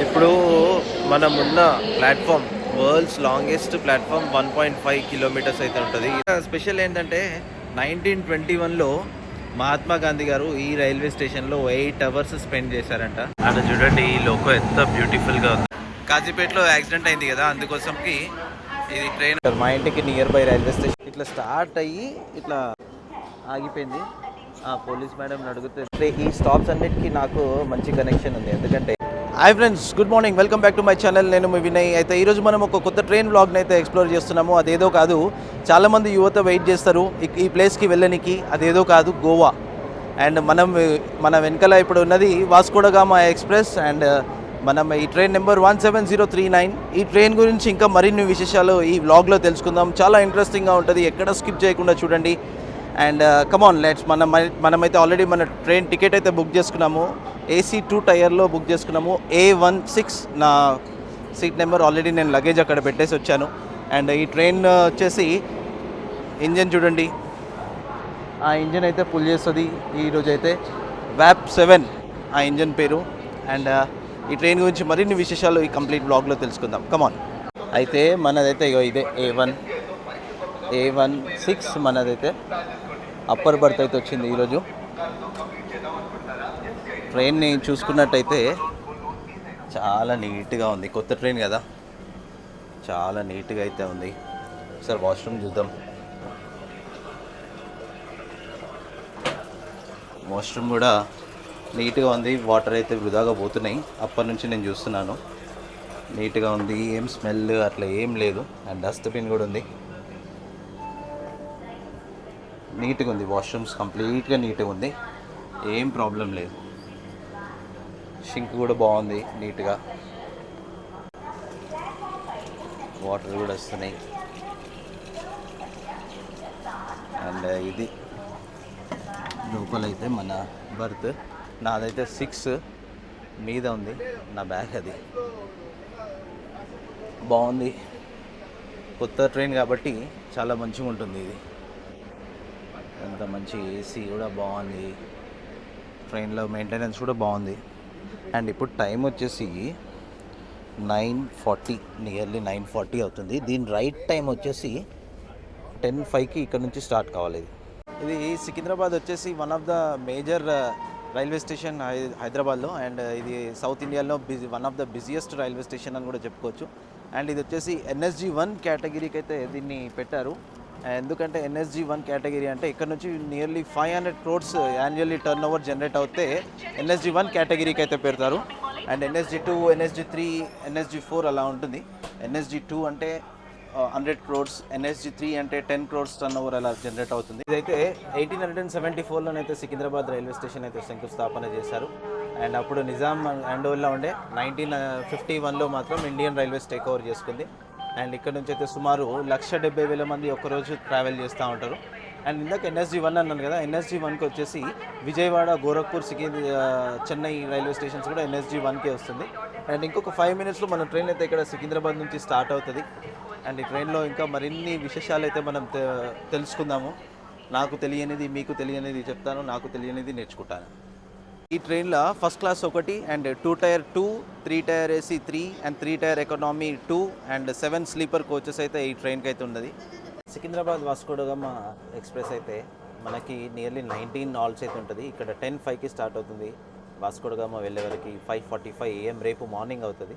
ఇప్పుడు మనమున్న platform world's longest platform 1.5 kilometres అయితే ఉంటుంది. స్పెషల్ ఏంటంటే 1921లో మహాత్మా గాంధీ గారు ఈ రైల్వే స్టేషన్లో 8 అవర్స్ స్పెండ్ చేశారంట. అక్కడ చూడండి ఈ లోకో ఎంత బ్యూటిఫుల్గా ఉంది. కాజీపేటలో యాక్సిడెంట్ అయింది కదా, అందుకోసంకి ఇది ట్రైన్ మా ఇంటికి నియర్ బై రైల్వే స్టేషన్ ఇట్లా స్టార్ట్ అయ్యి ఇట్లా ఆగిపోయింది. పోలీస్ మేడం అడిగితే ఈ స్టాప్స్ అన్నిటికీ నాకు మంచి కనెక్షన్ ఉంది. ఎందుకంటే hi friends, good morning, welcome back to my channel. నేను మీ వినయ్. అయితే ఈరోజు మనం ఒక కొత్త ట్రైన్ వ్లాగ్ని అయితే ఎక్స్ప్లోర్ చేస్తున్నాము. అదేదో కాదు, చాలామంది యువత వెయిట్ చేస్తారు ఈ ప్లేస్కి వెళ్ళడానికి. అదేదో కాదు, గోవా. అండ్ మన వెనకాల ఇప్పుడు ఉన్నది వాస్కోడగామా ఎక్స్ప్రెస్. అండ్ మనం ఈ ట్రైన్ నెంబర్ 17039. ఈ ట్రైన్ గురించి ఇంకా మరిన్ని విశేషాలు ఈ వ్లాగ్లో తెలుసుకుందాం. చాలా ఇంట్రెస్టింగ్గా ఉంటుంది, ఎక్కడ స్కిప్ చేయకుండా చూడండి. అండ్ కమాన్ లెట్స్ మనమైతే ఆల్రెడీ మన ట్రైన్ టికెట్ అయితే బుక్ చేసుకున్నాము. AC 2 టైర్లో బుక్ చేసుకున్నాము. A16 నా సీట్ నెంబర్. ఆల్రెడీ నేను లగేజ్ అక్కడ పెట్టేసి వచ్చాను. అండ్ ఈ ట్రైన్ వచ్చేసి ఇంజన్ చూడండి, ఆ ఇంజన్ అయితే పుల్ చేస్తుంది ఈరోజు అయితే. VAP 7 ఆ ఇంజన్ పేరు. అండ్ ఈ ట్రైన్ గురించి మరిన్ని విశేషాలు ఈ కంప్లీట్ బ్లాగ్లో తెలుసుకుందాం. కమాన్. అయితే మనదైతే ఇదే A16 మనదైతే అప్పర్ బర్త్ అయితే వచ్చింది ఈరోజు. ట్రైన్ని చూసుకున్నట్టయితే చాలా నీట్గా ఉంది. కొత్త ట్రైన్ కదా, చాలా నీట్గా అయితే ఉంది. సార్ వాష్రూమ్ చూద్దాం. వాష్రూమ్ కూడా నీట్గా ఉంది. వాటర్ అయితే వృధాగా పోతున్నాయి. అప్పటి నుంచి నేను చూస్తున్నాను. నీట్గా ఉంది, ఏం స్మెల్ అట్లా ఏం లేదు. అండ్ డస్ట్బిన్ కూడా ఉంది. నీట్గా ఉంది. వాష్రూమ్స్ కంప్లీట్గా నీట్గా ఉంది, ఏం ప్రాబ్లం లేదు. షింక్ కూడా బాగుంది, నీట్గా. వాటర్ కూడా వస్తున్నాయి. అండ్ ఇది లోపలైతే మన బర్త్. నాదైతే 6 మీద ఉంది, నా బ్యాగ్ అది. బాగుంది, కొత్త ట్రైన్ కాబట్టి చాలా మంచిగా ఉంటుంది ఇది. అంత మంచి AC కూడా బాగుంది. ట్రైన్లో మెయింటెనెన్స్ కూడా బాగుంది. అండ్ ఇప్పుడు టైం వచ్చేసి 9:40, నియర్లీ 9:40 అవుతుంది. దీని రైట్ టైం వచ్చేసి 10:05కి ఇక్కడ నుంచి స్టార్ట్ కావాలి. ఇది సికింద్రాబాద్ వచ్చేసి one of the major railway station హైదరాబాద్లో. అండ్ ఇది సౌత్ ఇండియాలో one of the busiest railway station అని కూడా చెప్పుకోవచ్చు. అండ్ ఇది వచ్చేసి NSG 1 కేటగిరీకి అయితే దీన్ని పెట్టారు. ఎందుకంటే NSG 1 కేటగిరీ అంటే ఇక్కడ నుంచి nearly 500 crores annually turn over generate అవుతే NSG 1 కేటగిరీకి అయితే పెడతారు. అండ్ NSG 2, NSG 3, NSG 4 అలా ఉంటుంది. NSG 2 అంటే 100 crores, NSG 3 అంటే 10 crores టర్న్ ఓవర్ అలా జనరేట్ అవుతుంది. ఇదైతే 1874లోనైతే సికింద్రాబాద్ రైల్వే స్టేషన్ అయితే శంకుస్థాపన చేశారు. అండ్ అప్పుడు నిజాం హ్యాండోవర్లో ఉండే. 1951లో మాత్రం ఇండియన్ రైల్వేస్ టేక్ ఓవర్ చేసుకుంది. అండ్ ఇక్కడ నుంచి అయితే సుమారు 170,000 మంది ఒక్కరోజు ట్రావెల్ చేస్తూ ఉంటారు. అండ్ ఇందాక NSG 1 అన్నాను కదా, NSG 1కి వచ్చేసి విజయవాడ, గోరఖ్పూర్, చెన్నై రైల్వే స్టేషన్స్ కూడా NSG 1కే వస్తుంది. అండ్ ఇంకొక 5 minutesలో మన ట్రైన్ అయితే ఇక్కడ సికింద్రాబాద్ నుంచి స్టార్ట్ అవుతుంది. అండ్ ఈ ట్రైన్లో ఇంకా మరిన్ని విశేషాలు అయితే మనం తెలుసుకుందాము. నాకు తెలియనిది మీకు తెలియనిది చెప్తాను, నాకు తెలియనిది నేర్చుకుంటాను. ఈ ట్రైన్లో first class 1 and 2 tier 2, 3 tier AC 3 and 3 tier economy 2 and 7 sleeper coaches అయితే ఈ ట్రైన్కి అయితే ఉన్నది. సికింద్రాబాద్ వాస్కోడగామా ఎక్స్ప్రెస్ అయితే మనకి నియర్లీ 19 హాల్స్ అయితే ఉంటుంది. ఇక్కడ 10:05కి స్టార్ట్ అవుతుంది. వాస్కోడగామా వెళ్ళే వరకు 5:45 AM రేపు మార్నింగ్ అవుతుంది.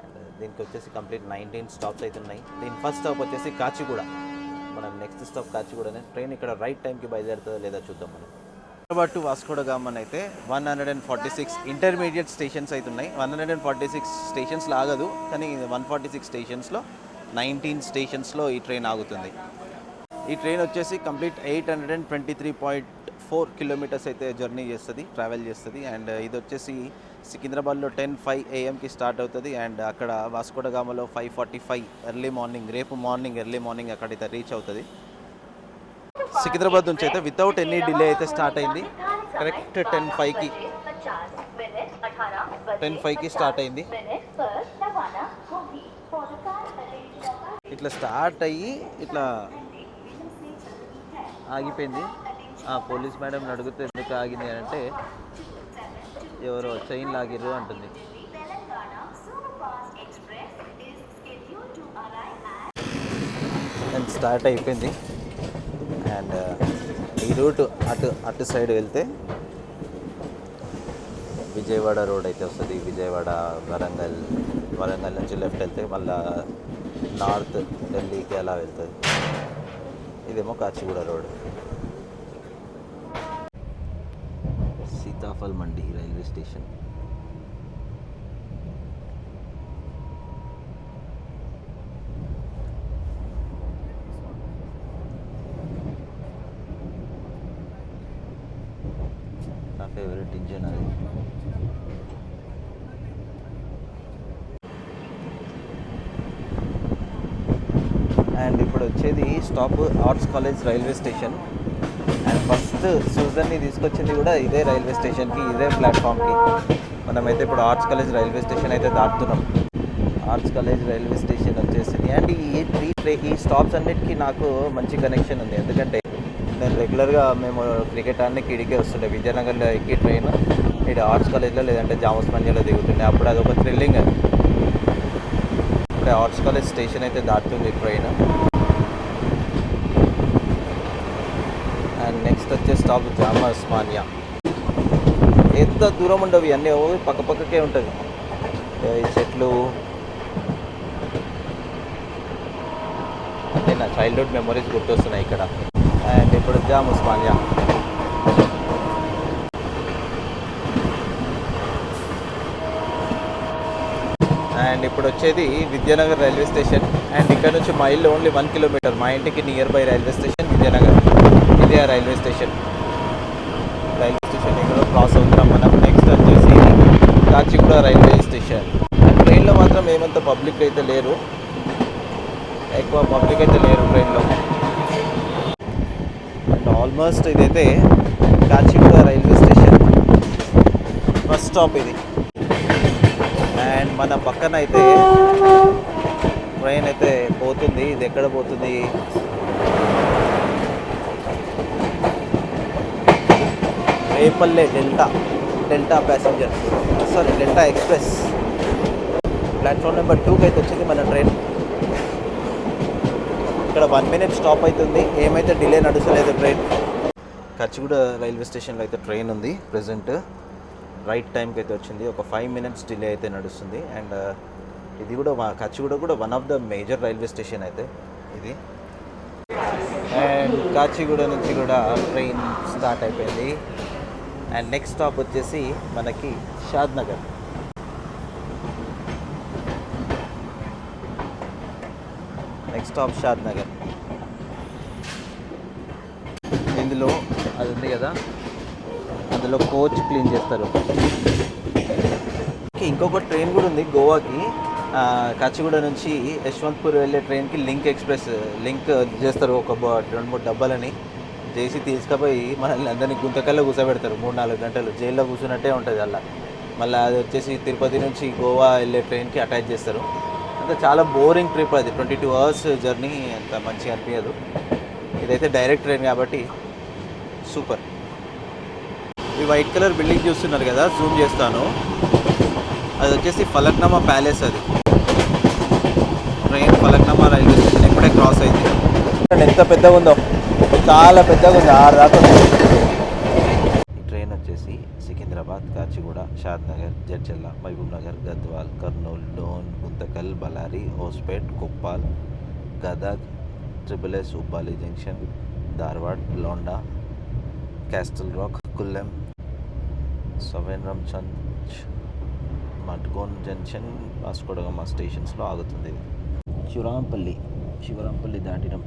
అండ్ దీనికి వచ్చేసి కంప్లీట్ 19 స్టాప్స్ అయితే ఉన్నాయి. దీని ఫస్ట్ స్టాప్ వచ్చేసి కాచిగూడ. మనం నెక్స్ట్ స్టాప్ కాచిగూడనే. ట్రైన్ ఇక్కడ రైట్ టైంకి బయలుదేరుతుందో లేదా చూద్దాం మనం. హైదరాబాద్ టు వాస్కోడగామా అయితే 146 ఇంటర్మీడియట్ స్టేషన్స్ అయితే ఉన్నాయి. 146 స్టేషన్స్లో ఆగదు, కానీ 146 స్టేషన్స్లో 19 స్టేషన్స్లో ఈ ట్రైన్ ఆగుతుంది. ఈ ట్రైన్ వచ్చేసి కంప్లీట్ 823.4 కిలోమీటర్స్ అయితే జర్నీ చేస్తుంది, ట్రావెల్ చేస్తుంది. అండ్ ఇది వచ్చేసి సికింద్రాబాద్లో 10:05 AMకి స్టార్ట్ అవుతుంది. అండ్ అక్కడ వాస్కోడగామాలో 5:45 ఎర్లీ మార్నింగ్, రేపు మార్నింగ్ ఎర్లీ మార్నింగ్ అక్కడైతే రీచ్ అవుతుంది. సికింద్రాబాద్ నుంచి అయితే వితౌట్ ఎనీ డిలే అయితే స్టార్ట్ అయింది. కరెక్ట్ 10:05కి స్టార్ట్ అయింది. ఇట్లా స్టార్ట్ అయ్యి ఇట్లా ఆగిపోయింది. పోలీస్ మేడం అడిగితే ఎందుకు ఆగింది అంటే ఎవరో చైన్ లాగిర్రు అంటుంది. స్టార్ట్ అయిపోయింది. అండ్ ఈ రూట్ అటు సైడ్ వెళ్తే విజయవాడ రోడ్ అయితే వస్తుంది. విజయవాడ వరంగల్ నుంచి లెఫ్ట్ వెళ్తే మళ్ళా నార్త్ ఢిల్లీకి అలా వెళ్తుంది. ఇదేమో Kacheguda road. Sitaphal Mandi railway station. నా ఫేవరెట్ ఇంజన్ అది. అండ్ ఇప్పుడు వచ్చేది stop arts college railway station. And first సూజన్ని తీసుకొచ్చింది కూడా ఇదే రైల్వే స్టేషన్కి, ఇదే ప్లాట్ఫామ్కి. మనమైతే ఇప్పుడు ఆర్ట్స్ కాలేజ్ రైల్వే స్టేషన్ అయితే దాటుతున్నాం. ఆర్ట్స్ కాలేజ్ రైల్వే స్టేషన్ వచ్చేసింది. అండ్ ఈ స్టాప్స్ అన్నిటికీ నాకు మంచి కనెక్షన్ ఉంది. ఎందుకంటే నేను రెగ్యులర్గా మేము క్రికెట్ ఆడడానికి ఇడికే వస్తుండే. విజయనగర్లో ఎక్కి ట్రైన్ ఇక్కడ ఆర్ట్స్ కాలేజ్లో లేదంటే జామస్ మంజలో దిగుతుండే. అప్పుడు అది ఒక థ్రిల్లింగ్. ఇప్పుడే ఆర్ట్స్ కాలేజ్ స్టేషన్ అయితే దాటుతుంది ట్రైన్. అండ్ నెక్స్ట్ వచ్చే స్టాప్ జామస్ మాన్యా. ఎంత దూరం ఉండవు ఇవన్నీ, పక్కకే ఉంటుంది. ఈ చెట్లు అంటే నా చైల్డ్హుడ్ మెమరీస్ గుర్తొస్తున్నాయి ఇక్కడ. అండ్ ఇప్పుడు జామస్ మాన్యా. అండ్ ఇప్పుడు వచ్చేది విద్యానగర్ రైల్వే స్టేషన్. అండ్ ఇక్కడ నుంచి మా ఇల్లు ఓన్లీ 1 కిలోమీటర్. మా ఇంటికి near by railway station Vijayanagar. ఇదే రైల్వే స్టేషన్. ఇక్కడ క్రాస్ అవుతున్నాం మనం. నెక్స్ట్ వచ్చేసి కాచిగూడ రైల్వే స్టేషన్. అండ్ ట్రైన్లో మాత్రం ఏమంత పబ్లిక్ అయితే లేరు, ఎక్కువ పబ్లిక్ అయితే లేరు ట్రైన్లో. అండ్ ఆల్మోస్ట్ ఇదైతే Kacheguda railway station first stop ఇది. అండ్ మన పక్కన అయితే ట్రైన్ అయితే పోతుంది. ఇది ఎక్కడ పోతుంది? Repalle delta passenger delta express. Platform number 2కి అయితే వచ్చింది మన ట్రైన్. ఇక్కడ 1 మినిట్ స్టాప్ అవుతుంది. ఏమైతే డిలే నడుస్తలేదు ట్రైన్. కాచిగూడ రైల్వే స్టేషన్లో అయితే ట్రైన్ ఉంది ప్రజెంట్. రైట్ టైంకి అయితే వచ్చింది. ఒక 5 మినిట్స్ డిలే అయితే నడుస్తుంది. అండ్ ఇది కూడా కాచిగూడ కూడా one of the major railway station అయితే ఇది. అండ్ కాచిగూడ నుంచి కూడా ట్రైన్ స్టార్ట్ అయిపోయింది. అండ్ నెక్స్ట్ స్టాప్ వచ్చేసి మనకి షాద్నగర్. Next stop Shadnagar. ఇందులో అది ఉంది కదా, అందులో కోచ్ క్లీన్ చేస్తారు. ఇంకొక ట్రైన్ కూడా ఉంది గోవాకి. కాచిగూడ నుంచి యశ్వంత్పూర్ వెళ్ళే ట్రైన్కి లింక్ చేస్తారు. ఒక 2-3 డబ్బాలని చేసి తీసుకుపోయి మనల్ని అందరినీ గుంతకల్లో కూర్చోబెడతారు. 3-4 గంటలు జైల్లో కూర్చున్నట్టే ఉంటుంది అలా. మళ్ళీ అది వచ్చేసి తిరుపతి నుంచి గోవా వెళ్ళే ట్రైన్కి అటాచ్ చేస్తారు. అంటే చాలా బోరింగ్ ట్రిప్ అది. 22 అవర్స్ జర్నీ, అంత మంచిగా అనిపించదు. ఇదైతే డైరెక్ట్ ట్రైన్ కాబట్టి సూపర్. ఈ వైట్ కలర్ బిల్డింగ్ చూస్తున్నారు కదా, జూమ్ చేస్తాను. అది వచ్చేసి ఫలక్నామా ప్యాలెస్. అది ట్రైన్ ఫలక్నామా రైల్వే స్టేషన్ ఇప్పుడే క్రాస్ అయింది. ఎంత పెద్దగా ఉందో, చాలా పెద్దగా ఉంది. 6 దాకా ఉంది. ఈ ట్రైన్ వచ్చేసి సికింద్రాబాద్, కాచిగూడ, షాద్నగర్, జడ్చర్ల, మహబూబ్నగర్, గద్వాల్, కర్నూలు, డోన్, గుంతకల్, బళ్ళారి, హోస్పేట్, కొప్పాల్, గదగ్, ట్రిపుల్-ఎస్, ఉబ్బాలి జంక్షన్, ధార్వాడ్, లోండా, క్యాస్టల్ రాక్, కుల్లెం, సవేన్రంచంచ్, మడ్గోన్ జంక్షన్, వాస్కోడగమా స్టేషన్స్లో ఆగుతుంది. శివరాంపల్లి దాటినం.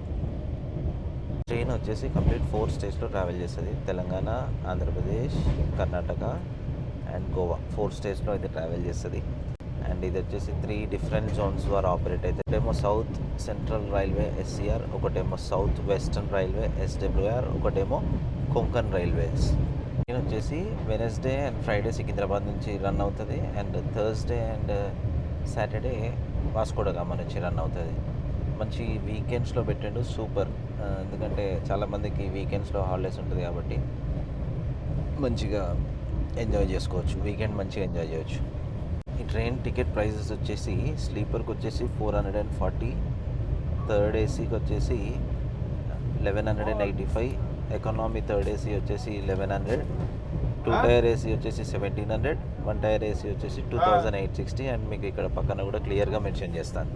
ట్రైన్ వచ్చేసి కంప్లీట్ 4 స్టేట్స్లో ట్రావెల్ చేస్తుంది. తెలంగాణ, ఆంధ్రప్రదేశ్, కర్ణాటక అండ్ గోవా 4 స్టేట్స్లో అయితే ట్రావెల్ చేస్తుంది. అండ్ ఇది వచ్చేసి 3 డిఫరెంట్ జోన్స్ ద్వారా ఆపరేట్ అవుతుంది. ఒకటేమో సౌత్ సెంట్రల్ రైల్వే SCR, ఒకటేమో సౌత్ వెస్టర్న్ రైల్వే SWR, ఒకటేమో కొంకన్ రైల్వేస్. ట్రైన్ వచ్చేసి వెనస్డే అండ్ ఫ్రైడే సికింద్రాబాద్ నుంచి రన్ అవుతుంది. And Thursday and Saturday Vasco da Gama నుంచి రన్ అవుతుంది. మంచి వీకెండ్స్లో పెట్టండు, సూపర్. ఎందుకంటే చాలామందికి వీకెండ్స్లో హాలిడేస్ ఉంటుంది కాబట్టి మంచిగా ఎంజాయ్ చేసుకోవచ్చు. వీకెండ్ మంచిగా ఎంజాయ్ చేయవచ్చు. ఈ ట్రైన్ టికెట్ ప్రైజెస్ వచ్చేసి స్లీపర్కి వచ్చేసి 440, థర్డ్ ఏసీకి వచ్చేసి 1185, ఎకానమీ థర్డ్ ఏసీ వచ్చేసి 1100, 2 టైర్ ఏసీ వచ్చేసి 1700, 1 టైర్ ఏసీ వచ్చేసి 2860. అండ్ మీకు ఇక్కడ పక్కన కూడా క్లియర్గా మెన్షన్ చేస్తాను.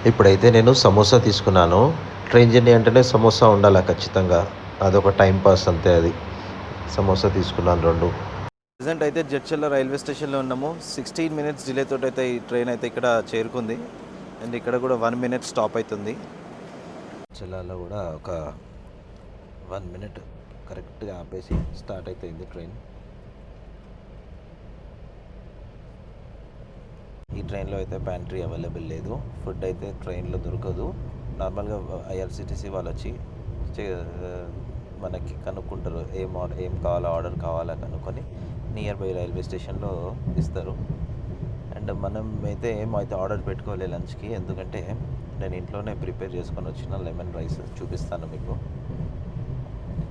ఇప్పుడైతే నేను సమోసా తీసుకున్నాను. ట్రైన్ జర్నీ అంటేనే సమోసా ఉండాలి ఖచ్చితంగా, అదొక టైం పాస్ అంతే. అది సమోసా తీసుకున్నాను 2. ప్రజెంట్ అయితే జడ్చర్ల రైల్వే స్టేషన్లో ఉన్నాము. 16 minutes డిలే తోటి అయితే ఈ ట్రైన్ అయితే ఇక్కడ చేరుకుంది. అండ్ ఇక్కడ కూడా 1 minute స్టాప్ అవుతుంది. జడ్చర్లలో కూడా ఒక 1 minute కరెక్ట్గా ఆపేసి స్టార్ట్ అవుతుంది ట్రైన్. ఈ ట్రైన్లో అయితే ప్యాంట్రీ అవైలబుల్ లేదు. ఫుడ్ అయితే ట్రైన్లో దొరకదు. నార్మల్గా ఐఆర్సిటీసీ వాళ్ళు వచ్చి మనకి కనుక్కుంటారు, ఏం కావాలో ఆర్డర్ కావాలా కనుక్కొని నియర్ బై రైల్వే స్టేషన్లో ఇస్తారు. అండ్ మనం అయితే ఏమైతే ఆర్డర్ పెట్టుకోవాలి లంచ్కి, ఎందుకంటే నేను ఇంట్లోనే ప్రిపేర్ చేసుకొని వచ్చిన లెమన్ రైస్ చూపిస్తాను మీకు.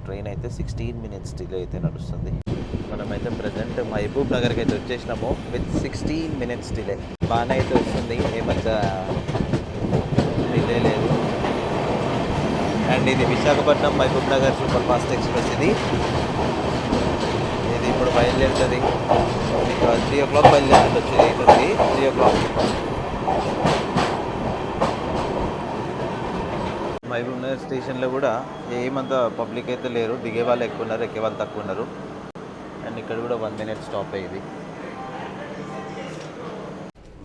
ట్రైన్ అయితే 16 minutes డిలే అయితే నడుస్తుంది. మనమైతే ప్రజెంట్ మహబూబ్ నగర్కి అయితే వచ్చేసినాము విత్ 16 minutes డిలే. బాగానే అయితే వస్తుంది, ఏమంత డిలే లేదు. అండ్ ఇది Visakhapatnam Mahbubnagar super fast express. ఇది ఇప్పుడు బయలుదేరుతుంది. మీకు 3 o'clock బయలుదేరుతుంది. వచ్చేది 3 o'clock. మహబూబ్ నగర్ స్టేషన్లో కూడా ఏమంత పబ్లిక్ అయితే లేరు. దిగే వాళ్ళు ఎక్కువ ఉన్నారు, ఎక్కే వాళ్ళు తక్కువ ఉన్నారు. అండ్ ఇక్కడ కూడా 1 minute స్టాప్ అయ్యింది.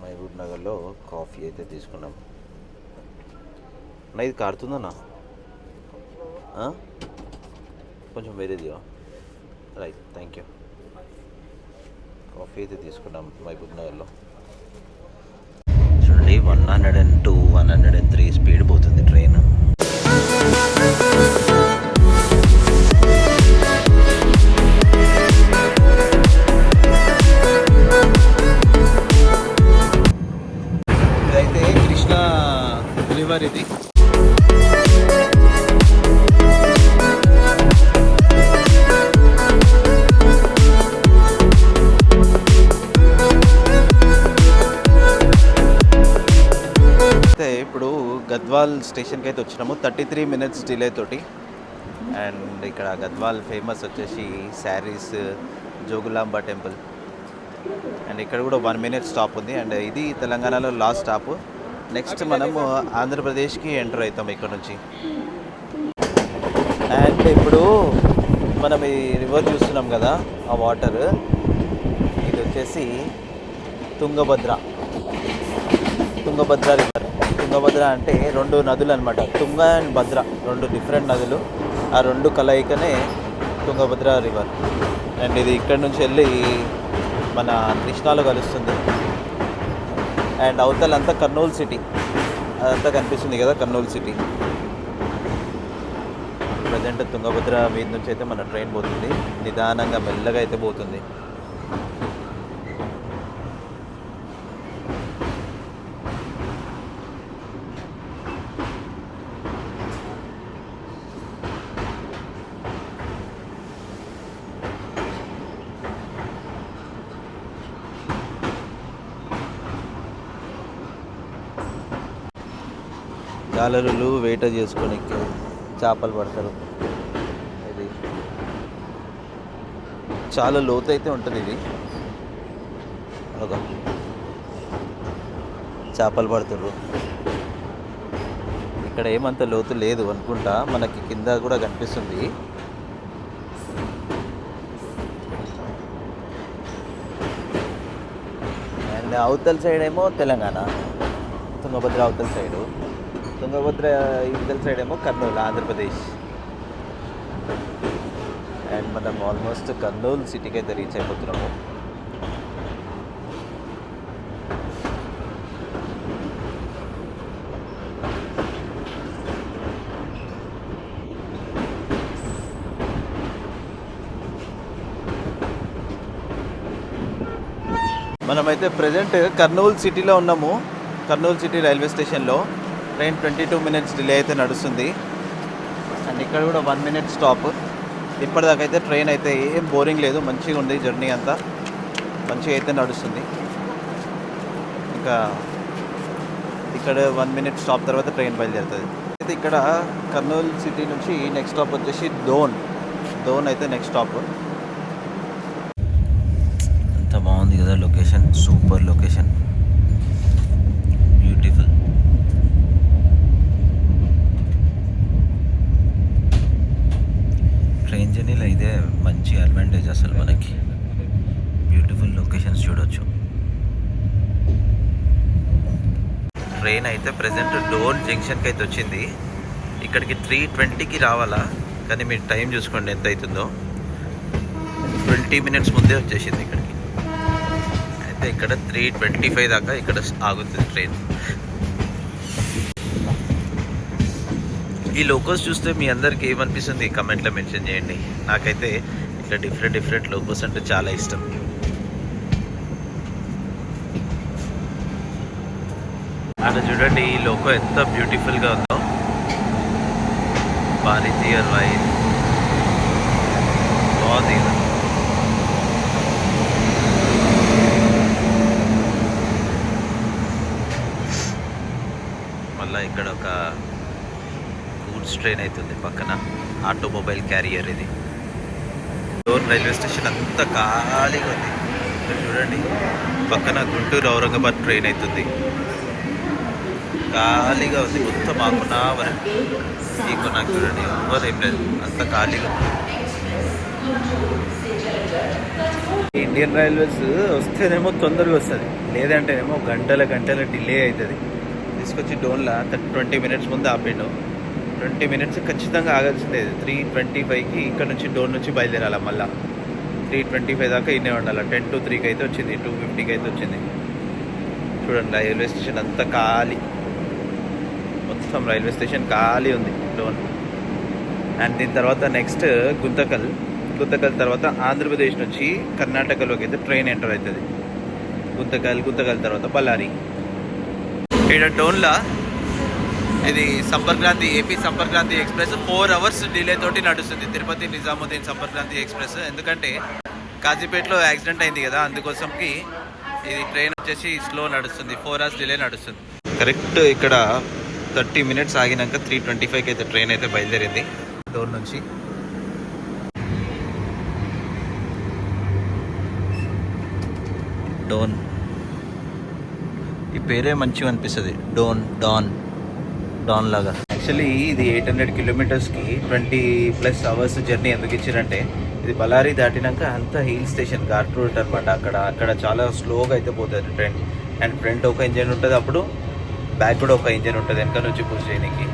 మహబూబ్ నగర్లో కాఫీ అయితే తీసుకున్నాం. నా ఇది కారుతుందన్నా, కొంచెం వేరేది రైట్. Thank you. కాఫీ అయితే తీసుకున్నాం మహబూబ్ నగర్లో. చూడండి 102, 103 స్పీడ్ పోతుంది ట్రైన్. ఇదైతే కృష్ణా రివర్. ఇది ఇప్పుడు గద్వాల్ స్టేషన్కి అయితే వచ్చినాము 33 minutes డిలే తోటి. అండ్ ఇక్కడ గద్వాల్ ఫేమస్ వచ్చేసి శారీస్, జోగులాంబ టెంపుల్. అండ్ ఇక్కడ కూడా 1 minute స్టాప్ ఉంది. అండ్ ఇది తెలంగాణలో లాస్ట్ స్టాప్. నెక్స్ట్ మనము ఆంధ్రప్రదేశ్కి ఎంటర్ అవుతాం ఇక్కడ నుంచి. అండ్ ఇప్పుడు మనం ఈ రివర్ చూస్తున్నాం కదా, ఆ వాటర్, ఇది వచ్చేసి తుంగభద్ర రివర్. తుంగభద్ర అంటే 2 నదులు అనమాట. తుంగ అండ్ భద్ర 2 డిఫరెంట్ నదులు. ఆ 2 కలయికనే తుంగభద్ర రివర్. అండ్ ఇది ఇక్కడ నుంచి వెళ్ళి మన కృష్ణాలో కలుస్తుంది. అండ్ అవతలంతా కర్నూలు సిటీ, అదంతా కనిపిస్తుంది కదా, కర్నూలు సిటీ. ప్రజెంట్ తుంగభద్ర మీద నుంచి అయితే మన ట్రైన్ పోతుంది. నిదానంగా మెల్లగా అయితే పోతుంది. జాలరులు వేట చేసుకొని చేపలు పడతారు. ఇది చాలా లోతు అయితే ఉంటుంది. ఇది ఒక చేపలు పడుతుర్రు. ఇక్కడ ఏమంత లోతు లేదు అనుకుంటా, మనకి కింద కూడా కనిపిస్తుంది. అండ్ అవతల సైడ్ ఏమో తెలంగాణ, తుంగభద్ర అవతల సైడు. తుంగభద్ర ఇవతల సైడ్ ఏమో కర్నూలు, ఆంధ్రప్రదేశ్. అండ్ మనం ఆల్మోస్ట్ కర్నూలు సిటీకి అయితే రీచ్ అయిపోతున్నాము. మనమైతే ప్రజెంట్ కర్నూలు సిటీలో ఉన్నాము. కర్నూలు సిటీ రైల్వే స్టేషన్లో ట్రైన్ 22 minutes డిలే అయితే నడుస్తుంది. అండ్ ఇక్కడ కూడా 1 minute స్టాప్. ఇప్పటిదాకా అయితే ట్రైన్ అయితే ఏం బోరింగ్ లేదు, మంచిగా ఉంది. జర్నీ అంతా మంచిగా అయితే నడుస్తుంది. ఇంకా ఇక్కడ 1 minute స్టాప్ తర్వాత ట్రైన్ బయలుదేరుతుంది. అయితే ఇక్కడ కర్నూలు సిటీ నుంచి నెక్స్ట్ స్టాప్ వచ్చేసి దోన్ అయితే నెక్స్ట్ స్టాప్. ఎంత బాగుంది కదా location, super location, beautiful. Train జర్నీలో ఇదే మంచి అడ్వాంటేజ్ అసలు మనకి. బ్యూటిఫుల్ లొకేషన్స్ చూడొచ్చు. ట్రైన్ అయితే ప్రజెంట్ డోన్ జంక్షన్కి అయితే వచ్చింది. ఇక్కడికి 3:20కి రావాలా, కానీ మీరు టైం చూసుకోండి ఎంత అవుతుందో. 20 minutes ముందే వచ్చేసింది ఇక్కడికి. అయితే ఇక్కడ 3:25 దాకా ఇక్కడ ఆగుతుంది ట్రైన్. ఈ లోకోస్ చూస్తే మీ అందరికి ఏమనిపిస్తుంది కమెంట్లో మెన్షన్ చేయండి. నాకైతే ఇట్లా డిఫరెంట్ లోకోస్ అంటే చాలా ఇష్టం. అక్కడ చూడండి ఈ లోకో ఎంత బ్యూటిఫుల్గా ఉందో. భారతీయ రైల్ బాగుంది. మళ్ళీ ఇక్కడ ఒక గూడ్స్ ట్రైన్ అవుతుంది పక్కన, ఆటోమొబైల్ క్యారియర్. ఇది డోన్ రైల్వే స్టేషన్ అంతా ఖాళీగా ఉంది. ఇక్కడ చూడండి పక్కన గుంటూరు ఔరంగాబాద్ ట్రైన్ అవుతుంది. ఖాళీగా ఉంది మొత్తం. మాకున్నవరం మీకు నాకు చూడండి ఎవరు ఏం లేదు, అంత ఖాళీగా. ఇండియన్ రైల్వేస్ వస్తేనేమో తొందరగా వస్తుంది, లేదంటేనేమో గంటల డిలే అవుతుంది. తీసుకొచ్చి డోన్లో 20 minutes ముందు ఆపిండు. 20 minutes ఖచ్చితంగా ఆగాల్సిందే. 3:25కి ఇక్కడ నుంచి డోన్ నుంచి బయలుదేరాలి. మళ్ళీ 3:25 దాకా ఇన్నే ఉండాలి. 10 to 3కి అయితే వచ్చింది, 2:50కి అయితే వచ్చింది. చూడండి రైల్వే స్టేషన్ అంతా ఖాళీ, మొత్తం రైల్వే స్టేషన్ ఖాళీ ఉంది డోన్. అండ్ దీని తర్వాత నెక్స్ట్ గుంతకల్ తర్వాత ఆంధ్రప్రదేశ్ నుంచి కర్ణాటకలోకి అయితే ట్రైన్ ఎంటర్ అవుతుంది. గుంతకల్ తర్వాత బళ్ళారి. ఇక్కడ డోన్లా ఇది సంపర్క్రాంతి, ఏపీ సంపర్క్రాంతి ఎక్స్ప్రెస్ 4 hours డిలే తోటి నడుస్తుంది. తిరుపతి నిజాముద్దీన్ సంపర్క్రాంతి ఎక్స్ప్రెస్. ఎందుకంటే కాజీపేటలో యాక్సిడెంట్ అయింది కదా, అందుకోసంకి ఇది ట్రైన్ వచ్చేసి స్లో నడుస్తుంది. 4 hours డిలే నడుస్తుంది. కరెక్ట్ ఇక్కడ 30 minutes ఆగినాక 3:25కి అయితే ట్రైన్ అయితే బయలుదేరింది డోన్ నుంచి. డోన్ ఈ పేరే మంచిగా అనిపిస్తుంది, డాన్ లాగా. యాక్చువల్లీ ఇది 800 kilometersకి 20+ hours జర్నీ ఎందుకు ఇచ్చారంటే, ఇది బళ్ళారి దాటినాక అంతా హిల్ స్టేషన్, ఘాట్ రూట్ అనమాట. అక్కడ చాలా స్లోగా అయితే పోతుంది ట్రైన్. అండ్ ఫ్రంట్ ఒక ఇంజన్ ఉంటుంది, అప్పుడు బ్యాక్ కూడా ఒక ఇంజన్ ఉంటుంది వెనక నుంచి పుష్ చేయడానికి.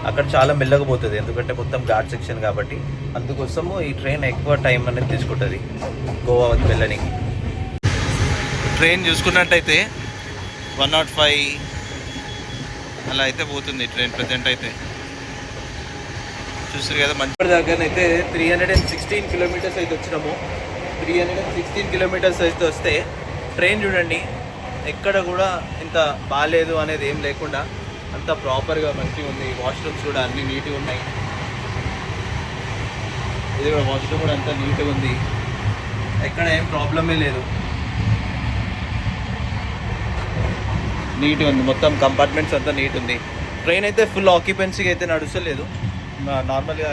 అక్కడ చాలా మెల్లగా పోతుంది, ఎందుకంటే మొత్తం ఘాట్ సెక్షన్ కాబట్టి. అందుకోసము ఈ ట్రైన్ ఎక్కువ టైం అనేది తీసుకుంటుంది గోవా వెళ్ళడానికి. ట్రైన్ చూసుకున్నట్టయితే 105 అలా అయితే పోతుంది ట్రైన్ ప్రజెంట్ అయితే. చూస్తారు కదా మంచి దగ్గరనైతే 316 kilometers అయితే వచ్చినాము. 316 kilometers అయితే వస్తే ట్రైన్ చూడండి ఎక్కడ కూడా ఇంత బాగాలేదు అనేది ఏం లేకుండా అంత ప్రాపర్గా మంచిగా ఉంది. వాష్రూమ్స్ కూడా అన్నీ నీట్గా ఉన్నాయి. ఇది కూడా వాష్రూమ్ కూడా అంతా నీట్గా ఉంది, ఎక్కడ ఏం ప్రాబ్లమే లేదు. నీట్గా ఉంది మొత్తం, కంపార్ట్మెంట్స్ అంతా నీట్ ఉంది. ట్రైన్ అయితే ఫుల్ ఆక్యుపెన్సీకి అయితే నడుస్తలేదు. నార్మల్గా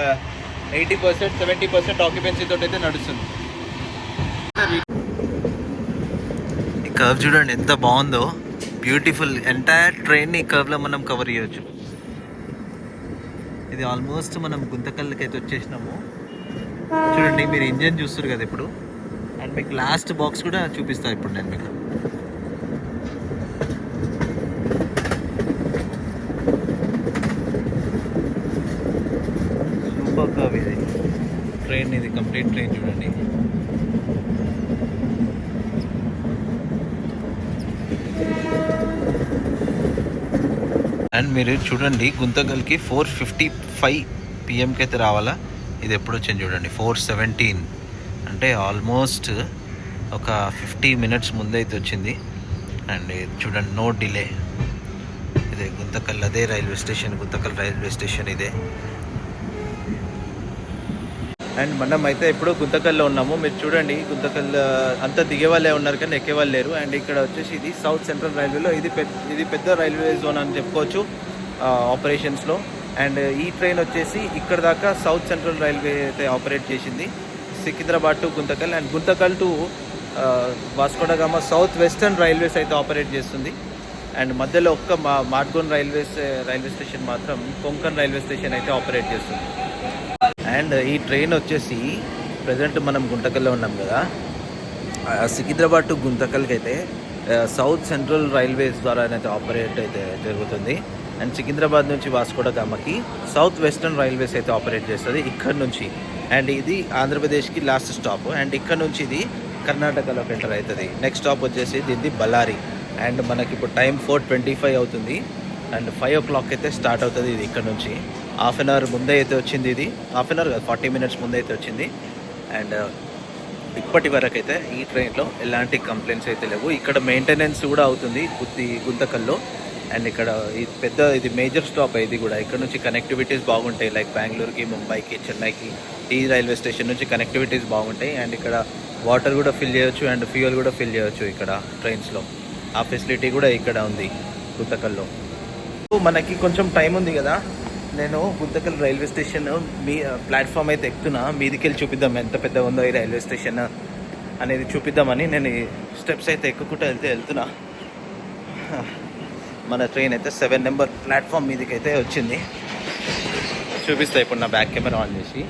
80% 70% ఆక్యుపెన్సీ తోటి అయితే నడుస్తుంది. ఈ కర్వ్ చూడండి ఎంత బాగుందో, బ్యూటిఫుల్. ఎంటైర్ ట్రైన్ని ఈ కర్వ్లో మనం కవర్ చేయొచ్చు. ఇది ఆల్మోస్ట్ మనం గుంతకల్కి అయితే వచ్చేసినాము. చూడండి మీరు ఇంజన్ చూస్తారు కదా ఇప్పుడు, అండ్ మీకు లాస్ట్ బాక్స్ కూడా చూపిస్తాను ఇప్పుడు నేను మీకు. సూపర్ కర్వ్ ఇది ట్రైన్, ఇది కంప్లీట్ ట్రైన్ చూడండి. అండ్ మీరు చూడండి గుంతకల్కి 4:55 PM అయితే రావాలా. ఇది ఎప్పుడు వచ్చింది చూడండి 4:17, అంటే ఆల్మోస్ట్ ఒక 50 minutes ముందే అయితే వచ్చింది. అండ్ చూడండి, నో డిలే. ఇదే గుంతకల్, అదే railway station, Guntakal railway station ఇదే. అండ్ మనం అయితే ఇప్పుడు గుంతకల్లో ఉన్నాము. మీరు చూడండి, గుంతకల్ అంతా దిగే వాళ్ళే ఉన్నారు కానీ ఎక్కే వాళ్ళు లేరు. అండ్ ఇక్కడ వచ్చేసి ఇది సౌత్ సెంట్రల్ రైల్వేలో ఇది పెద్ద రైల్వే జోన్ అని చెప్పుకోవచ్చు ఆపరేషన్స్లో. అండ్ ఈ ట్రైన్ వచ్చేసి ఇక్కడ దాకా సౌత్ సెంట్రల్ రైల్వే అయితే ఆపరేట్ చేసింది, Secunderabad to Guntakal. And Guntakal to Vasco da Gama south western railways అయితే ఆపరేట్ చేస్తుంది. అండ్ మధ్యలో ఒక్క మాడ్గోన్ రైల్వే స్టేషన్ మాత్రం కొంకన్ రైల్వే స్టేషన్ అయితే ఆపరేట్ చేస్తుంది. అండ్ ఈ ట్రైన్ వచ్చేసి ప్రజెంట్ మనం గుంతకల్లో ఉన్నాం కదా, సికింద్రాబాద్ టు గుంతకల్కి అయితే సౌత్ సెంట్రల్ రైల్వేస్ ద్వారా అయితే ఆపరేట్ అయితే జరుగుతుంది. అండ్ సికింద్రాబాద్ నుంచి వాస్కోడగామాకి సౌత్ వెస్టర్న్ రైల్వేస్ అయితే ఆపరేట్ చేస్తుంది ఇక్కడ నుంచి. అండ్ ఇది ఆంధ్రప్రదేశ్కి లాస్ట్ స్టాప్. అండ్ ఇక్కడ నుంచి ఇది కర్ణాటకలోకి ఎంటర్ అవుతుంది. నెక్స్ట్ స్టాప్ వచ్చేసి దీన్ని బళ్ళారి. అండ్ మనకి ఇప్పుడు టైం 4:25 అవుతుంది. అండ్ 5 o'clock అయితే స్టార్ట్ అవుతుంది ఇది ఇక్కడ నుంచి. హాఫ్ అన్ అవర్ ముందే అయితే వచ్చింది, ఇది హాఫ్ అన్ అవర్ కాదు 40 minutes ముందే అయితే వచ్చింది. అండ్ ఇప్పటి వరకు అయితే ఈ ట్రైన్లో ఎలాంటి కంప్లైంట్స్ అయితే లేవు. ఇక్కడ మెయింటెనెన్స్ కూడా అవుతుంది గుంతకల్లో. అండ్ ఇక్కడ ఇది మేజర్ స్టాప్ ఇది కూడా. ఇక్కడ నుంచి కనెక్టివిటీస్ బాగుంటాయి, లైక్ బెంగళూరుకి, ముంబైకి, చెన్నైకి ఈ రైల్వే స్టేషన్ నుంచి కనెక్టివిటీస్ బాగుంటాయి. అండ్ ఇక్కడ వాటర్ కూడా ఫిల్ చేయొచ్చు అండ్ ఫ్యూయల్ కూడా ఫిల్ చేయొచ్చు ఇక్కడ ట్రైన్స్లో. ఆ ఫెసిలిటీ కూడా ఇక్కడ ఉంది గుంతకల్లో. మనకి కొంచెం టైం ఉంది కదా, నేను గుంతకల్ రైల్వే స్టేషన్ మీ ప్లాట్ఫామ్ అయితే ఎక్కుతున్నా. మీదికెళ్ళి చూపిద్దాం ఎంత పెద్ద ఉందో ఈ రైల్వే స్టేషన్ అనేది చూపిద్దామని నేను ఈ స్టెప్స్ అయితే ఎక్కుకుంటూ వెళ్తున్నా. మన ట్రైన్ అయితే 7 నెంబర్ ప్లాట్ఫామ్ మీదకి అయితే వచ్చింది. చూపిస్తా ఇప్పుడు నా బ్యాక్ కెమెరా ఆన్ చేసి.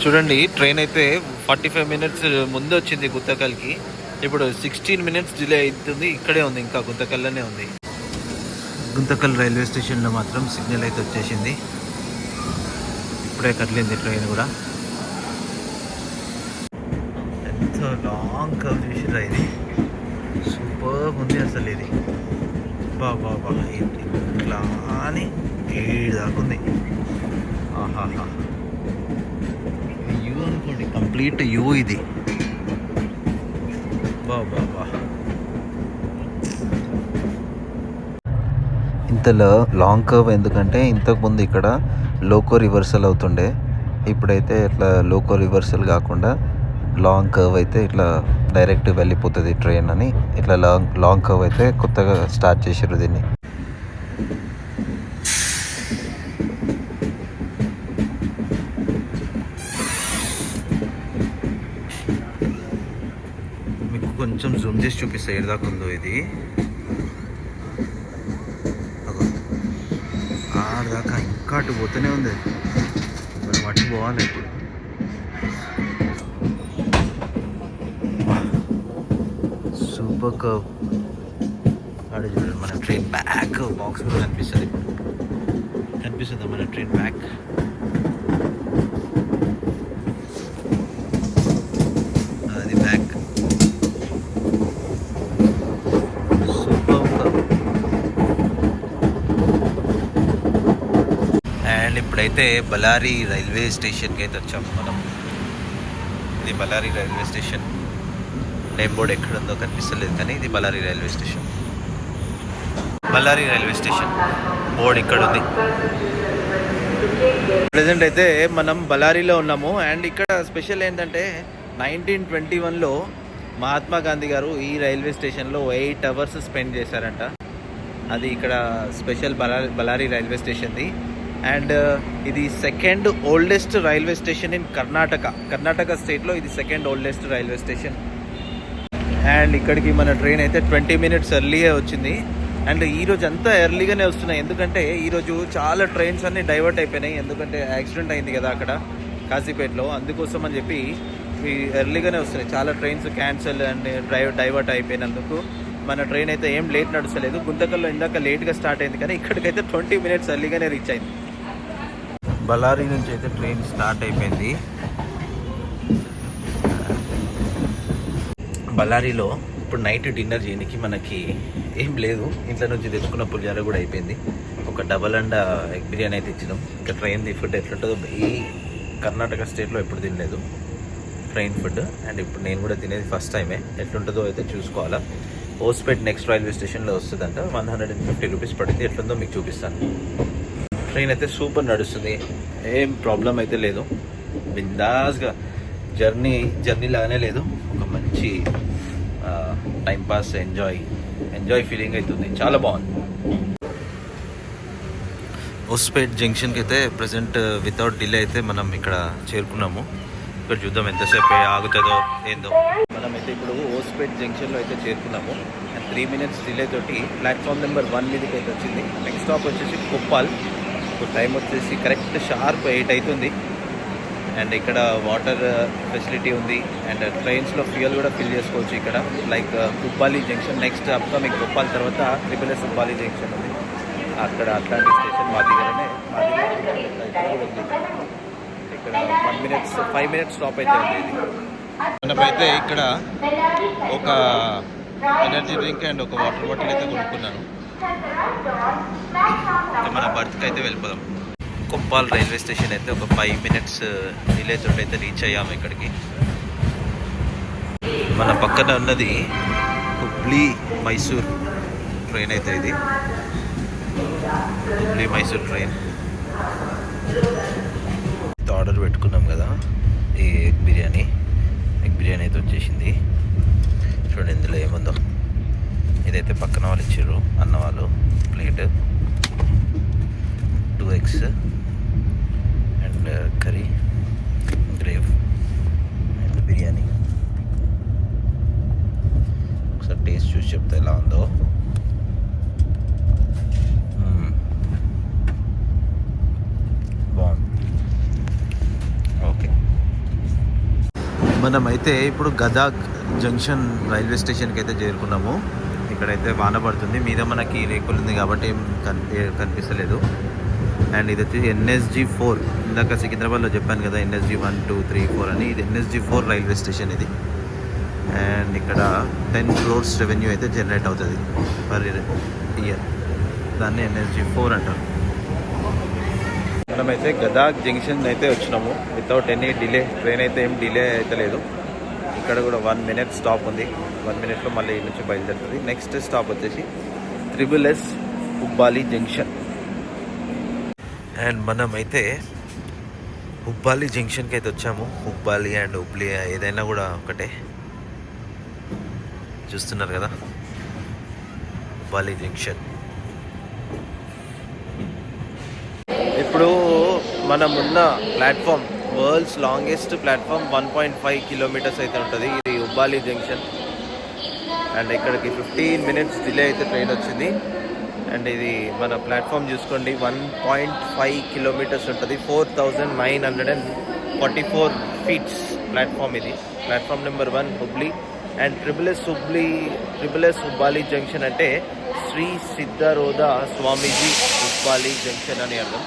చూడండి, ట్రైన్ అయితే 45 minutes ముందు వచ్చింది గుంతకల్కి. ఇప్పుడు 16 minutes డిలే అవుతుంది. ఇక్కడే ఉంది, ఇంకా గుంతకల్లోనే ఉంది. గుంతకల్ రైల్వే స్టేషన్లో మాత్రం సిగ్నల్ అయితే వచ్చేసింది. ఇప్పుడే కదిలింది ట్రైన్ కూడా. ఎంత లాంగ్ కర్వ్ చేసిరా, ఇది సూపర్ ఉంది అసలు. ఇది బాబా ఇట్లా అని 7 దాకా ఉంది. ఆహాహా, యూ అనుకోండి, కంప్లీట్ యూ ఇది. బాబా ఇంత లాంగ్ కర్వ్ ఎందుకంటే ఇంతకుముందు ఇక్కడ లోకో రివర్సల్ అవుతుండే. ఇప్పుడైతే ఇట్లా లోకో రివర్సల్ కాకుండా లాంగ్ కర్వ్ అయితే ఇట్లా డైరెక్ట్ వెళ్ళిపోతుంది ట్రైన్ అని. ఇట్లా లాంగ్ కర్వ్ అయితే కొత్తగా స్టార్ట్ చేసారు దీన్ని. మీకు కొంచెం జూమ్ చేసి చూపిస్తా ఏదాకా ఉందో ఇది. ఆడదాకా ఇంకా అటు పోతూనే ఉంది. మనం అటు పోవాలి ఇప్పుడు. Super curve. ఆడ చూడండి, మన ట్రైన్ బ్యాక్ బాక్స్ కూడా కనిపిస్తుంది. కనిపిస్తుందా మన ట్రైన్ బ్యాక్? అది బ్యాక్. Super curve. అండ్ ఇప్పుడైతే బళ్ళారి రైల్వే స్టేషన్కి అయితే వచ్చాము మనం. ఇది Ballari railway station. Name board ఎక్కడ ఉందో కనిపిస్తలేదు కానీ ఇది Ballari railway station. Ballari railway station board ఇక్కడ ఉంది. ప్రజెంట్ అయితే మనం బళ్ళారిలో ఉన్నాము. అండ్ ఇక్కడ స్పెషల్ ఏంటంటే 1921లో మహాత్మా గాంధీ గారు ఈ రైల్వే స్టేషన్లో 8 అవర్స్ స్పెండ్ చేశారంట. అది ఇక్కడ స్పెషల్ బళ్ళారి రైల్వే స్టేషన్ది. అండ్ ఇది second oldest railway station in Karnataka స్టేట్లో ఇది second oldest railway station. And ఇక్కడికి మన ట్రైన్ అయితే 20 మినిట్స్ ఎర్లీగా వచ్చింది. అండ్ ఈరోజు అంతా ఎర్లీగానే వస్తున్నాయి, ఎందుకంటే ఈరోజు చాలా ట్రైన్స్ అన్నీ డైవర్ట్ అయిపోయినాయి. ఎందుకంటే యాక్సిడెంట్ అయింది కదా అక్కడ కాజీపేటలో, అందుకోసం అని చెప్పి ఎర్లీగానే వస్తున్నాయి. చాలా ట్రైన్స్ క్యాన్సిల్ అండ్ డైవర్ట్ అయిపోయినందుకు మన ట్రైన్ అయితే ఏం లేట్ నడుస్తలేదు. గుంతకల్లో ఇందాక లేట్గా స్టార్ట్ అయింది, కానీ ఇక్కడికైతే 20 మినిట్స్ ఎర్లీగానే రీచ్ అయింది. బళ్ళారి నుంచి అయితే ట్రైన్ స్టార్ట్ అయిపోయింది. బళ్ళారిలో ఇప్పుడు నైట్ డిన్నర్ చేయడానికి మనకి ఏం లేదు, ఇంట్లో నుంచి తెచ్చుకున్న పులిహార కూడా అయిపోయింది. ఒక డబల్ అండ్ ఎగ్ బిర్యానీ అయితే ఇచ్చినాం. ఇంకా ట్రైన్ ఫుడ్ ఎట్లుంటుందో ఈ కర్ణాటక స్టేట్లో ఎప్పుడు తినలేదు ట్రైన్ ఫుడ్. అండ్ ఇప్పుడు నేను కూడా తినేది ఫస్ట్ టైమే, ఎట్లుంటుందో అయితే చూసుకోవాలా. హోస్పేట్ నెక్స్ట్ రైల్వే స్టేషన్లో వస్తుందంట. 150 రూపీస్ పడింది. ఎట్లుందో మీకు చూపిస్తాను. ట్రైన్ అయితే సూపర్ నడుస్తుంది, ఏం ప్రాబ్లం అయితే లేదు. బిందాస్గా జర్నీ లాగానే లేదు, ఒక మంచి టైంపాస్ ఎంజాయ్ ఫీలింగ్ అవుతుంది. చాలా బాగుంది. హోస్పేట్ జంక్షన్కి అయితే ప్రజెంట్ వితౌట్ డిలే అయితే మనం ఇక్కడ చేరుకున్నాము. ఇక్కడ చూద్దాం ఎంతసేపు ఆగుతుందో ఏందో. మనమైతే ఇప్పుడు హోస్పేట్ జంక్షన్లో అయితే చేరుకున్నాము. అండ్ 3 మినిట్స్ డిలే తోటి ప్లాట్ఫామ్ నెంబర్ 1 మీదకి అయితే వచ్చింది. నెక్స్ట్ స్టాప్ వచ్చేసి కొప్పాల్. ఇప్పుడు టైం వచ్చేసి కరెక్ట్ షార్ప్ 8 అవుతుంది. అండ్ ఇక్కడ వాటర్ ఫెసిలిటీ ఉంది. అండ్ ట్రైన్స్లో ఫ్యూయల్ కూడా ఫిల్ చేసుకోవచ్చు ఇక్కడ. Like Hubballi junction next upcoming Koppal తర్వాత ట్రిపుల్ఎస్ హుబ్బాలి జంక్షన్ ఉంది. అక్కడ అట్లాంటి స్టేషన్ మా దగ్గరనే ఇక్కడ 5 మినిట్స్ స్టాప్ అయితే ఉంది. ఇది మనమైతే ఇక్కడ ఒక ఎనర్జీ డ్రింక్ అండ్ ఒక వాటర్ బాటిల్ అయితే కొనుక్కున్నాను. మన బర్త్కి అయితే వెళ్ళిపోదాం. కొప్పాల్ రైల్వే స్టేషన్ అయితే ఒక 5 మినిట్స్ డిలే తోటి అయితే రీచ్ అయ్యాము ఇక్కడికి. మన పక్కన ఉన్నది హుబ్లీ మైసూర్ ట్రైన్ అయితే ఇది. హుబ్లీ మైసూర్ ట్రైన్ ఆర్డర్ పెట్టుకున్నాం కదా, ఈ ఎగ్ బిర్యానీ అయితే వచ్చేసింది. చూడండి ఇందులో ఏముందో. ఇదైతే పక్కన వాళ్ళు ఇచ్చారు, అన్న వాళ్ళు. Plate 2 eggs and curry, grave and biryani. ఒకసారి టేస్ట్ చూసి చెప్తే ఎలా ఉందో. బాగుంది. ఓకే, మనమైతే ఇప్పుడు గదాగ్ జంక్షన్ రైల్వే స్టేషన్కి అయితే చేరుకున్నాము. ఇక్కడైతే వాన పడుతుంది, మీద మనకి రేకులు ఉంది కాబట్టి ఏం కనిపిస్తలేదు. అండ్ ఇది వచ్చి NSG4. ఇందాక సికింద్రాబాద్లో చెప్పాను కదా NSG 1, 2, 3, 4 అని. ఇది NSG4 రైల్వే స్టేషన్ ఇది. అండ్ ఇక్కడ 10 crores రెవెన్యూ అయితే జనరేట్ అవుతుంది పర్ ఇయర్. దాన్ని NSG4 అంటారు. మనమైతే గదాగ్ జంక్షన్ అయితే వచ్చినాము వితౌట్ ఎనీ డిలే. ట్రైన్ అయితే ఏం డిలే అయితే లేదు. ఇక్కడ కూడా 1 minute స్టాప్ ఉంది. 1 minuteలో మళ్ళీ ఈ నుంచి బయలుదేరుతుంది. నెక్స్ట్ స్టాప్ వచ్చేసి ట్రిపుల్ఎస్ హుబ్బాలి జంక్షన్. అండ్ మనమైతే హుబ్బాలి జంక్షన్కి అయితే వచ్చాము. హుబ్బాలి అండ్ హుబ్లీ ఏదైనా కూడా ఒకటే. చూస్తున్నారు కదా హుబ్బాలి జంక్షన్. ఇప్పుడు మనం ఉన్న platform world's longest platform 1.5 kilometers అయితే ఉంటుంది ఇది హుబ్బాలి జంక్షన్. అండ్ ఇక్కడికి 15 minutes డిలే అయితే ట్రైన్ వచ్చింది. అండ్ ఇది మన ప్లాట్ఫామ్ చూసుకోండి, 1.5 kilometers ఉంటుంది. 4,944 feet ప్లాట్ఫామ్ ఇది. Platform number 1 Hubli. And triple S Hubballi junction అంటే శ్రీ సిద్ధారోధ స్వామీజీ హుబ్బాలి జంక్షన్ అని అర్థం.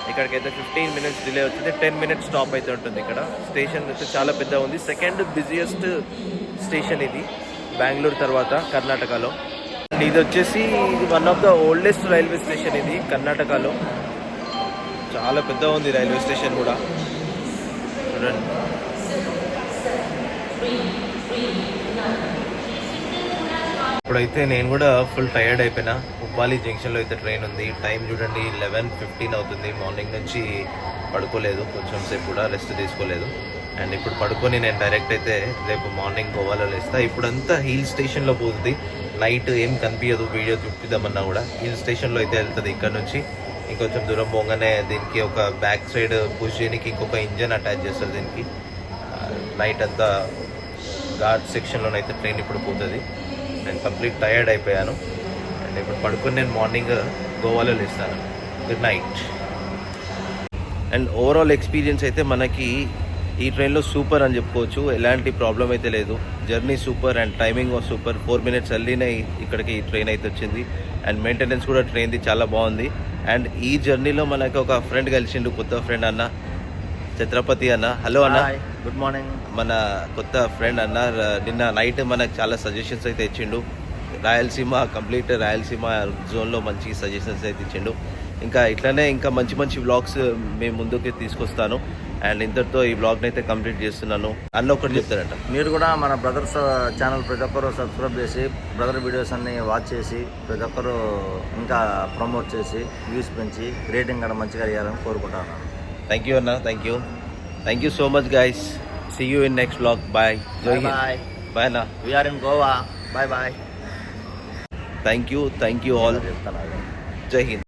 ఇక్కడికైతే 15 minutes డిలే వచ్చింది. 10 minutes స్టాప్ అయితే ఉంటుంది. ఇక్కడ స్టేషన్ అయితే చాలా పెద్ద ఉంది. సెకండ్ బిజియెస్ట్ స్టేషన్ ఇది బెంగళూరు తర్వాత కర్ణాటకలో. ఇది వచ్చేసి one of the oldest railway station ఇది కర్ణాటకలో. చాలా పెద్ద ఉంది రైల్వే స్టేషన్ కూడా. చూడండి ఇప్పుడైతే నేను కూడా ఫుల్ టైర్డ్ అయిపోయినా. ఉప్పాలి జంక్షన్లో అయితే ట్రైన్ ఉంది. టైం చూడండి 11:15 అవుతుంది. మార్నింగ్ నుంచి పడుకోలేదు, కొంచెం సేపు కూడా రెస్ట్ తీసుకోలేదు. అండ్ ఇప్పుడు పడుకొని నేను డైరెక్ట్ అయితే రేపు మార్నింగ్ గోవాలో లేస్తా. ఇప్పుడంతా హిల్ స్టేషన్లో పోతుంది. నైట్ ఏం కనిపించదు, వీడియో చూపిద్దామన్నా కూడా హిల్ స్టేషన్లో అయితే వెళ్తుంది. ఇక్కడ నుంచి ఇంకొంచెం దూరం పోగానే దీనికి ఒక బ్యాక్ సైడ్ పుష్ చేయడానికి ఇంకొక ఇంజన్ అటాచ్ చేస్తారు దీనికి. నైట్ అంతా ఘాట్ సెక్షన్లోనైతే ట్రైన్ ఇప్పుడు పోతుంది. నేను కంప్లీట్ టైర్డ్ అయిపోయాను. అండ్ ఇప్పుడు పడుకొని నేను మార్నింగ్ గోవాలో లేస్తాను. Good night. And overall experience అయితే మనకి ఈ ట్రైన్లో సూపర్ అని చెప్పుకోవచ్చు. ఎలాంటి ప్రాబ్లం అయితే లేదు. Journey super and timing super. 4 minutes ఎర్లీనే ఇక్కడికి ఈ ట్రైన్ అయితే వచ్చింది. అండ్ మెయింటెనెన్స్ కూడా ట్రైన్ది చాలా బాగుంది. అండ్ ఈ జర్నీలో మనకి ఒక ఫ్రెండ్ కలిసిండు, కొత్త ఫ్రెండ్ అన్న, ఛత్రపతి అన్న. హలో అన్న. Good morning. మన కొత్త ఫ్రెండ్ అన్న నిన్న నైట్ మనకు చాలా సజెషన్స్ అయితే ఇచ్చిండు. రాయలసీమ కంప్లీట్ రాయలసీమ జోన్లో మంచి సజెషన్స్ అయితే ఇచ్చిండు. ఇంకా ఇట్లానే ఇంకా మంచి మంచి వ్లాగ్స్ మేము ముందుకు తీసుకొస్తాను. అండ్ ఇంతటితో ఈ వ్లాగ్ని అయితే కంప్లీట్ చేస్తున్నాను. అన్న ఒకటి చెప్తారంట. మీరు కూడా మన బ్రదర్స్ ఛానల్ ప్రతి ఒక్కరు సబ్స్క్రైబ్ చేసి బ్రదర్ వీడియోస్ అన్ని వాచ్ చేసి ప్రతి ఒక్కరు ఇంకా ప్రమోట్ చేసి వ్యూస్ పెంచి రేటింగ్ కూడా మంచిగా ఇవ్వాలని కోరుకుంటాను. థ్యాంక్ యూ అన్న. Thank you so much guys. See you in next vlog. Bye. Bye అన్న. We are in Goa. Bye. Thank you all. చెప్తాను. జై హింద్.